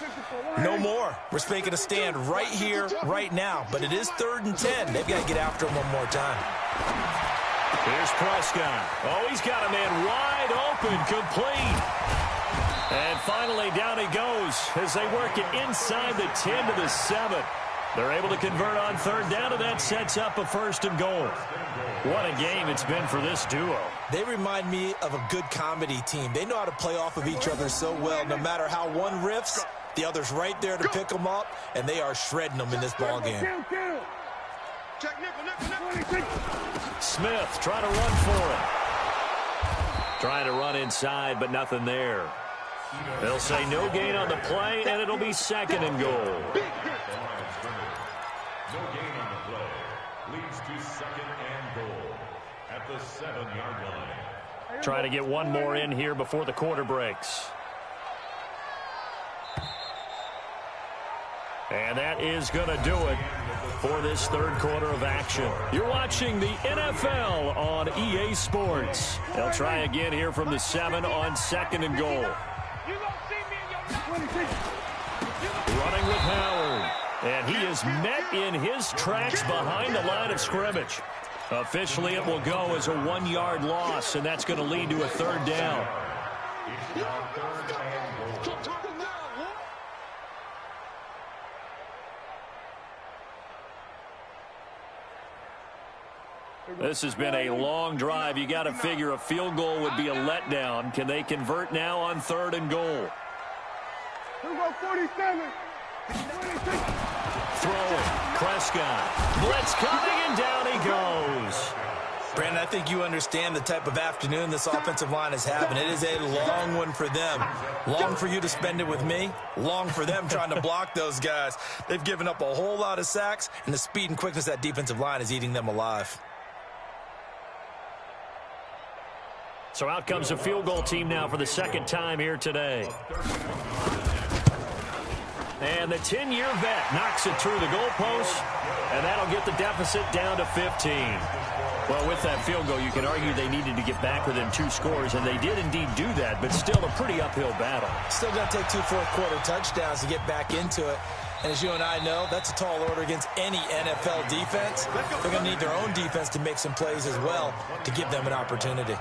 no more. We're making a stand right here, right now. But it is 3rd and 10. They've got to get after him one more time. Here's Prescott. Oh, he's got a man wide open, complete. And finally, down he goes as they work it inside the 10 to the 7. They're able to convert on 3rd down, and that sets up a 1st and goal. What a game it's been for this duo. They remind me of a good comedy team. They know how to play off of each other so well. No matter how one riffs, the other's right there to pick them up, and they are shredding them in this ball game. Smith trying to run for it. Trying to run inside, but nothing there. They'll say no gain on the play, and it'll be 2nd and goal. No gain on the play. Leads to 2nd and goal at the 7-yard line. Trying to get one more in here before the quarter breaks. And that is going to do it for this 3rd quarter of action. You're watching the NFL on EA Sports. They'll try again here from the 7 on 2nd and goal. Running with Howard. And he is met in his tracks behind the line of scrimmage. Officially, it will go as a 1-yard loss, and that's going to lead to a 3rd down. This has been a long drive. You got to figure a field goal would be a letdown. Can they convert now on 3rd and goal? 47. Throwing. Prescott. Blitz coming, and down he goes. Brandon, I think you understand the type of afternoon this offensive line is having. It is a long one for them. Long for you to spend it with me. Long for them trying to block those guys. They've given up a whole lot of sacks, and the speed and quickness of that defensive line is eating them alive. So out comes a field goal team now for the 2nd time here today. And the 10-year vet knocks it through the goalpost, and that'll get the deficit down to 15. Well, with that field goal, you can argue they needed to get back within 2 scores, and they did indeed do that, but still a pretty uphill battle. Still going to take 2 fourth-quarter touchdowns to get back into it. And as you and I know, that's a tall order against any NFL defense. They're going to need their own defense to make some plays as well to give them an opportunity.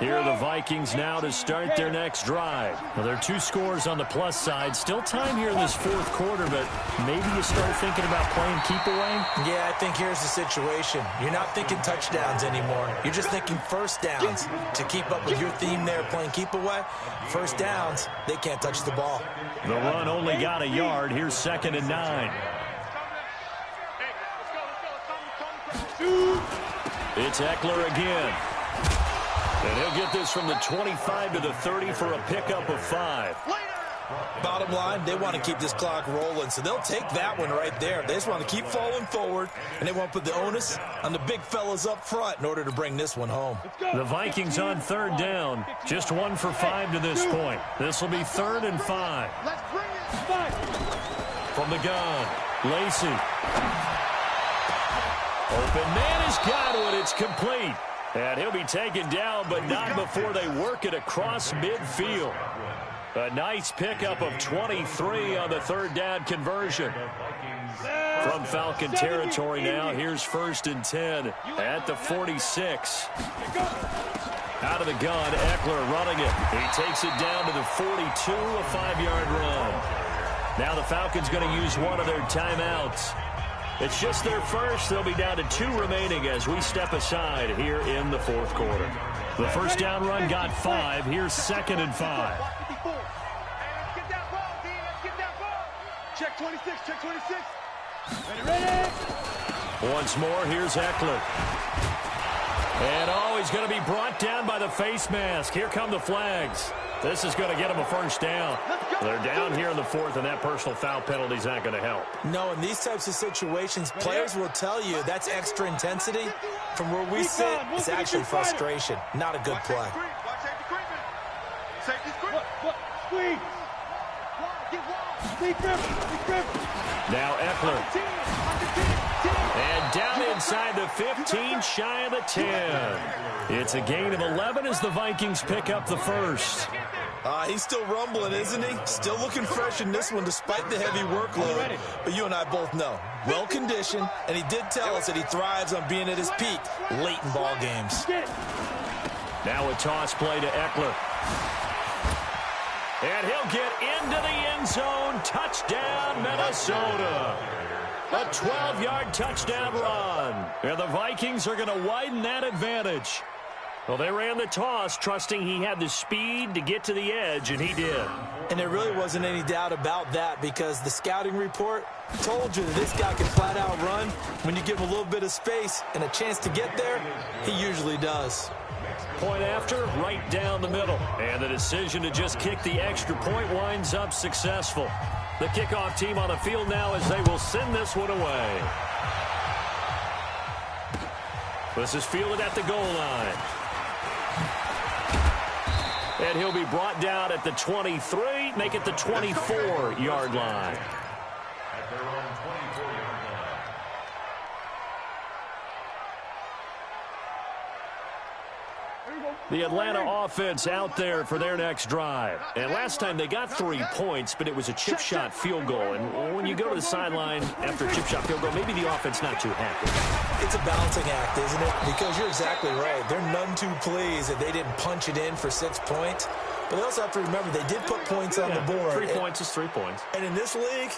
Here are the Vikings now to start their next drive. Well, there are 2 scores on the plus side. Still time here in this 4th quarter, but maybe you start thinking about playing keep away? Yeah, I think here's the situation. You're not thinking touchdowns anymore. You're just thinking first downs. To keep up with your theme there, playing keep away, first downs, they can't touch the ball. The run only got a yard. Here's 2nd and 9. It's Eckler again. And he'll get this from the 25 to the 30 for a pickup of 5. Bottom line, they want to keep this clock rolling, so they'll take that one right there. They just want to keep falling forward, and they want to put the onus on the big fellas up front in order to bring this one home. The Vikings on 3rd down. Just 1 for 5 to this point. This will be 3rd and 5. From the gun, Lacey. Open man has got it. It's complete. And he'll be taken down, but not before they work it across midfield. A nice pickup of 23 on the 3rd down conversion. From Falcon territory now, here's 1st and 10 at the 46. Out of the gun, Eckler running it. He takes it down to the 42, a 5-yard run. Now the Falcons going to use one of their timeouts. It's just their first. They'll be down to 2 remaining as we step aside here in the 4th quarter. The first down run got 5. Here's 2nd and 5. Check 26, check 26. Ready. Once more, here's Eckler. And he's going to be brought down by the face mask. Here come the flags. This is going to get him a first down. They're down here in the 4th, and that personal foul penalty is not going to help. No, in these types of situations, players will tell you that's extra intensity. From where we sit, it's actually frustration, not a good play. Now Eckler. And down inside the 15, shy of the 10. It's a gain of 11 as the Vikings pick up the first. He's still rumbling, isn't he? Still looking fresh in this one despite the heavy workload. But you and I both know, well-conditioned, and he did tell us that he thrives on being at his peak late in ball games. Now a toss play to Eckler. And he'll get into the end zone. Touchdown, Minnesota. A 12-yard touchdown run. And the Vikings are going to widen that advantage. Well, they ran the toss, trusting he had the speed to get to the edge, and he did. And there really wasn't any doubt about that because the scouting report told you that this guy can flat out run. When you give him a little bit of space and a chance to get there, he usually does. Point after, right down the middle. And the decision to just kick the extra point winds up successful. The kickoff team on the field now as they will send this one away. This is fielded at the goal line. And he'll be brought down at the 23, make it the 24-yard line. At their own 24-yard line. Here we go, The Atlanta offense out there for their next drive. And last time they got 3 points, but it was a chip shot field goal. And when you go to the sideline after a chip shot field goal, maybe the offense not too happy. It's a balancing act, isn't it? Because you're exactly right. They're none too pleased that they didn't punch it in for 6 points. But they also have to remember they did put points on the board. 3 points is 3 points. And in this league,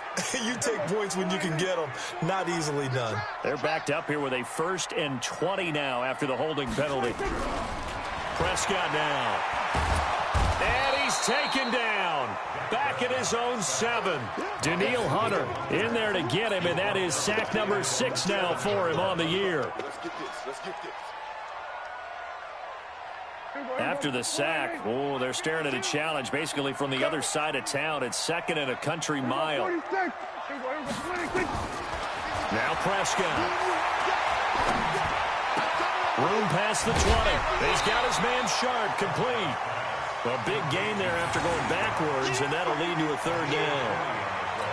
you take points when you can get them. Not easily done. They're backed up here with a 1st and 20 now after the holding penalty. Prescott now. And he's taken down. Back at his own 7. Danielle Hunter in there to get him, and that is sack number 6 now for him on the year. After the sack, oh, they're staring at a challenge basically from the other side of town. It's 2nd and a country mile. Now Prescott. Room past the 20. He's got his man Sharp complete. A big gain there after going backwards, and that'll lead to a 3rd down.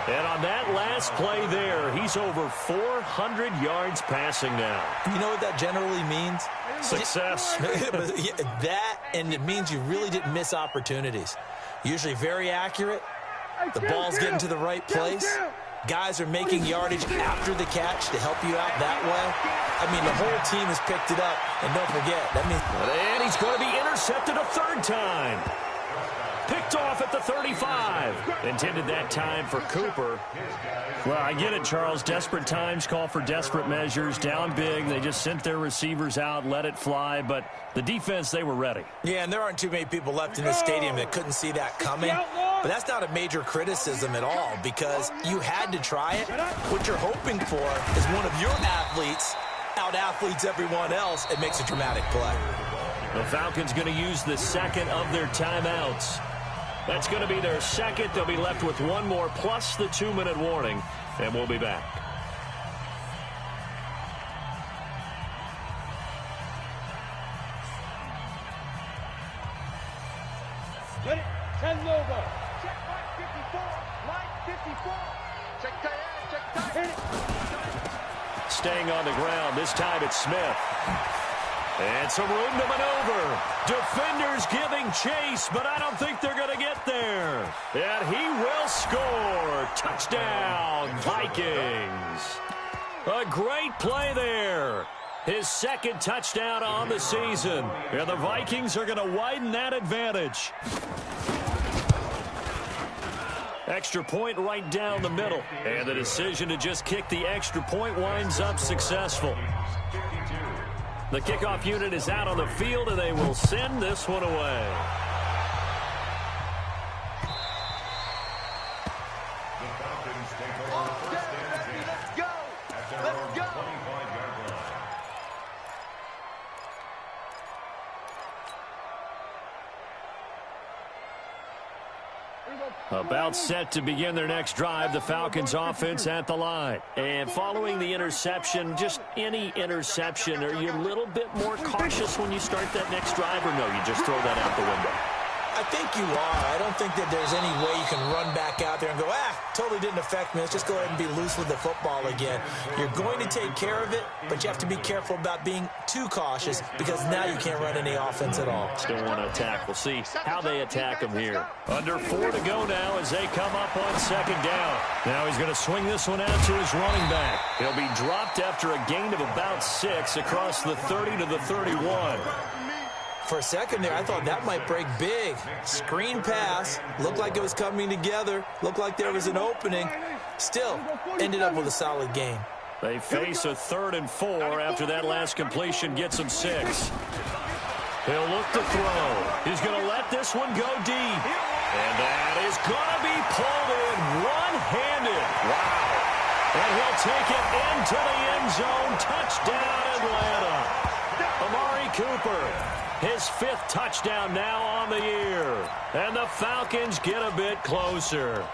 And on that last play there, he's over 400 yards passing now. You know what that generally means? Success. That, and it means you really didn't miss opportunities. Usually very accurate. The ball's getting to the right place. Guys are making yardage after the catch to help you out that way. I mean, the whole team has picked it up. And don't forget, that means... And he's going to be intercepted a 3rd time. Picked off at the 35. Intended that time for Cooper. Well, I get it, Charles. Desperate times call for desperate measures. Down big. They just sent their receivers out, let it fly. But the defense, they were ready. Yeah, and there aren't too many people left in this stadium that couldn't see that coming. But that's not a major criticism at all because you had to try it. What you're hoping for is one of your athletes out-athletes everyone else and makes a dramatic play. The Falcons going to use the 2nd of their timeouts. That's going to be their 2nd. They'll be left with 1 more plus the 2-minute warning, and we'll be back. Let it. 10 over. Check line 54. Line 54. Check tight end. Check tight. Staying on the ground. This time it's Smith. And some room to maneuver. Defenders giving chase, but I don't think they're going to get there. And he will score. Touchdown, Vikings. A great play there. His 2nd touchdown on the season. And the Vikings are going to widen that advantage. Extra point right down the middle. And the decision to just kick the extra point winds up successful. The kickoff unit is out on the field, and they will send this one away. The Falcons take over 1st and 10. Let's go. At their own 25-yard line. About set to begin their next drive, the Falcons offense at the line. And following the interception, just any interception, are you a little bit more cautious when you start that next drive, or no, you just throw that out the window? I think you are. I don't think that there's any way you can run back out there and go, totally didn't affect me. Let's just go ahead and be loose with the football again. You're going to take care of it, but you have to be careful about being too cautious because now you can't run any offense at all. Still want to attack. We'll see how they attack them here. Under 4 to go now as they come up on 2nd down. Now he's going to swing this one out to his running back. He'll be dropped after a gain of about 6 across the 30 to the 31. For a second there, I thought that might break big. Screen pass. Looked like it was coming together. Looked like there was an opening. Still, ended up with a solid gain. They face a 3rd and 4 after that last completion gets them 6. He'll look to throw. He's going to let this one go deep. And that is going to be pulled in one-handed. Wow. And he'll take it into the end zone. Touchdown, Atlanta. Amari Cooper. His 5th touchdown now on the year. And the Falcons get a bit closer.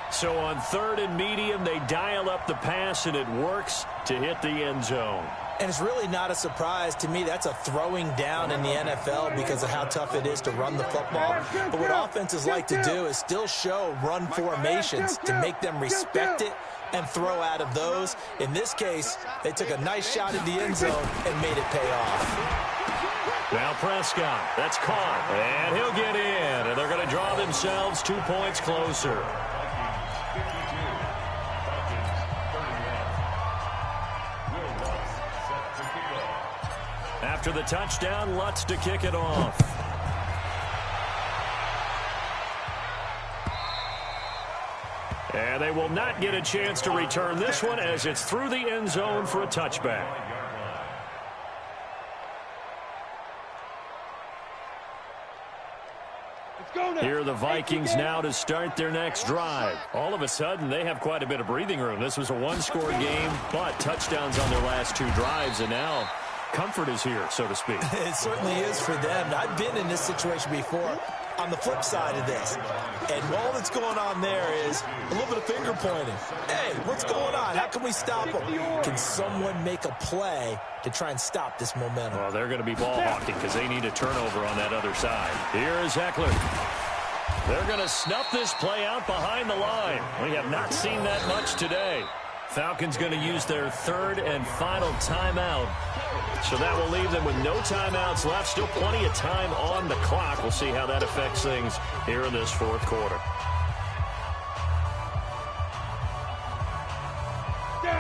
So on 3rd and medium, they dial up the pass, and it works to hit the end zone. And it's really not a surprise to me. That's a throwing down in the NFL because of how tough it is to run the football. But what offenses like to do is still show run formations to make them respect it and throw out of those. In this case, they took a nice shot at the end zone and made it pay off. Now Prescott. That's caught. And he'll get in. And they're going to draw themselves 2 points closer. After the touchdown, Lutz to kick it off. And they will not get a chance to return this one as it's through the end zone for a touchback. Here are the Vikings now to start their next drive. All of a sudden, they have quite a bit of breathing room. This was a one-score game, but touchdowns on their last 2 drives, and now comfort is here, so to speak. It certainly is for them. I've been in this situation before on the flip side of this. And all that's going on there is a little bit of finger pointing. Hey, what's going on? How can we stop them? Can someone make a play to try and stop this momentum? Well, they're going to be ball hawking because they need a turnover on that other side. Here is Eckler. They're going to snuff this play out behind the line. We have not seen that much today. Falcons going to use their 3rd and final timeout. So that will leave them with no timeouts left. Still plenty of time on the clock. We'll see how that affects things here in this 4th quarter.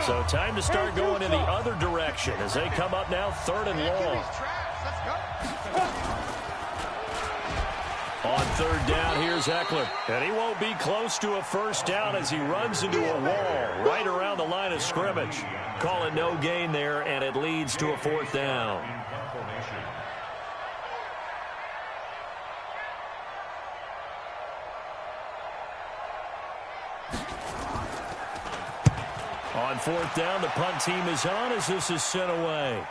So time to start going in the other direction as they come up now 3rd and long. On 3rd down, here's Eckler. And he won't be close to a first down as he runs into a wall right around the line of scrimmage. Call it no gain there, and it leads to a 4th down. On 4th down, the punt team is on as this is sent away.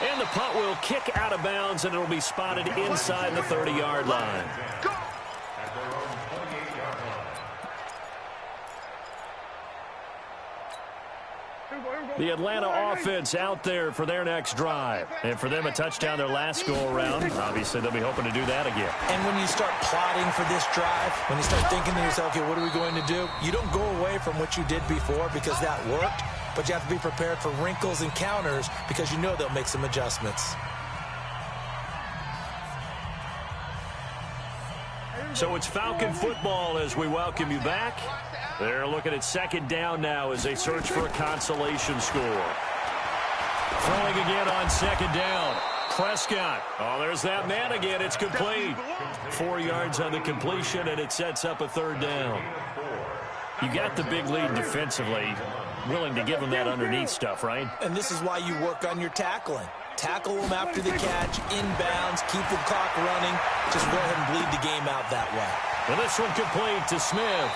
And the punt will kick out of bounds, and it will be spotted inside the 30-yard line. The Atlanta offense out there for their next drive. And for them, a touchdown their last go-around. Obviously, they'll be hoping to do that again. And when you start plotting for this drive, when you start thinking to yourself, okay, what are we going to do? You don't go away from what you did before because that worked. But you have to be prepared for wrinkles and counters because you know they'll make some adjustments. So it's Falcon football as we welcome you back. They're looking at 2nd down now as they search for a consolation score. Throwing again on 2nd down. Prescott. Oh, there's that man again. It's complete. 4 yards on the completion, and it sets up a 3rd down. You got the big lead defensively. Willing to give them that underneath stuff, right? And this is why you work on your tackling. Tackle them after the catch, inbounds, keep the clock running. Just go ahead and bleed the game out that way. Well, this one complete to Smith.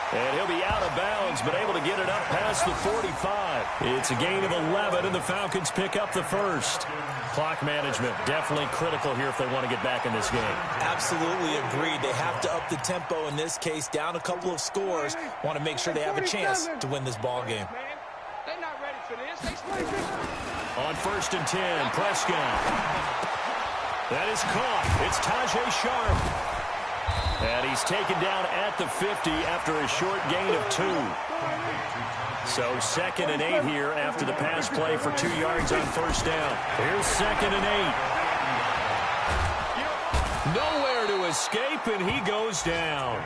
And he'll be out of bounds, but able to get it up past the 45. It's a gain of 11, and the Falcons pick up the 1st. Clock management definitely critical here if they want to get back in this game. Absolutely agreed. They have to up the tempo in this case, down a couple of scores. Want to make sure they have a chance to win this ball game. They're not ready for this. On 1st and 10, Prescott. That is caught. It's Tajay Sharp. And he's taken down at the 50 after a short gain of 2. So 2nd and 8 here after the pass play for 2 yards on 1st down. Here's 2nd and 8. Nowhere to escape, and he goes down.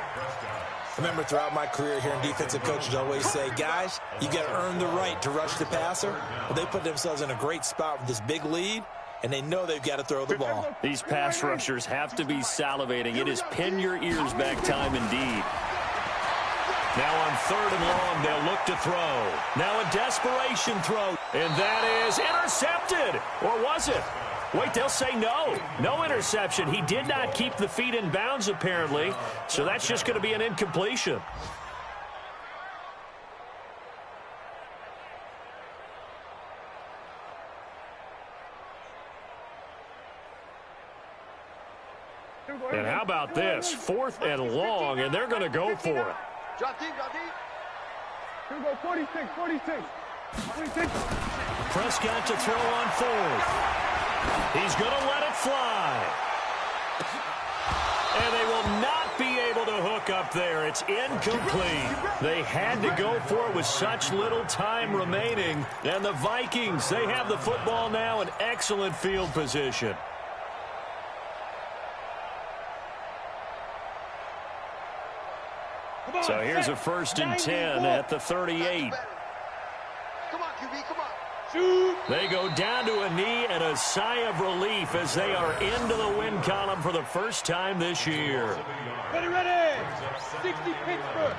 Remember, throughout my career here in defensive coaches always say, guys, you got to earn the right to rush the passer. Well, they put themselves in a great spot with this big lead, and they know they've got to throw the ball. These pass rushers have to be salivating. It is pin your ears back time indeed. Now on 3rd and long, they'll look to throw. Now a desperation throw, and that is intercepted. Or was it? Wait, they'll say no. No interception. He did not keep the feet in bounds, apparently, so that's just going to be an incompletion. And how about this? 4th and long, and they're going to go for it. Drop deep, drop deep. Here we go, 46, 46. 46. Prescott to throw on 4th. He's going to let it fly. And they will not not be able to hook up there. It's incomplete. They had to go for it with such little time remaining. And the Vikings, they have the football now in excellent field position. So here's a 1st and 10 at the 38. Come on, QB, come on. Shoot. They go down to a knee and a sigh of relief as they are into the win column for the first time this year. Ready. 60 Pittsburgh.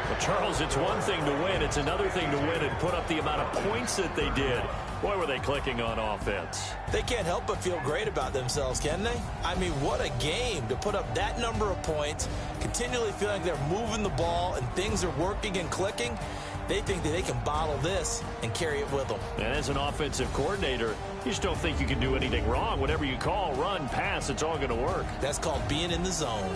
Well, Charles, it's one thing to win. It's another thing to win and put up the amount of points that they did. Boy, were they clicking on offense. They can't help but feel great about themselves, can they? I mean, what a game to put up that number of points, continually feeling they're moving the ball and things are working and clicking. They think that they can bottle this and carry it with them. And as an offensive coordinator, you just don't think you can do anything wrong. Whatever you call, run, pass, it's all going to work. That's called being in the zone.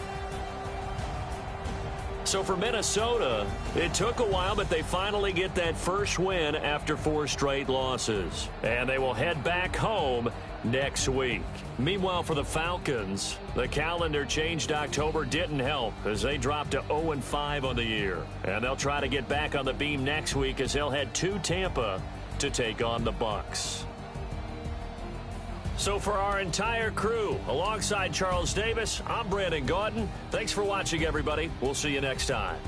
So for Minnesota, it took a while, but they finally get that first win after 4 straight losses. And they will head back home next week. Meanwhile, for the Falcons, the calendar changed. October didn't help as they dropped to 0-5 on the year. And they'll try to get back on the beam next week as they'll head to Tampa to take on the Bucs. So for our entire crew, alongside Charles Davis, I'm Brandon Gaudin. Thanks for watching, everybody. We'll see you next time.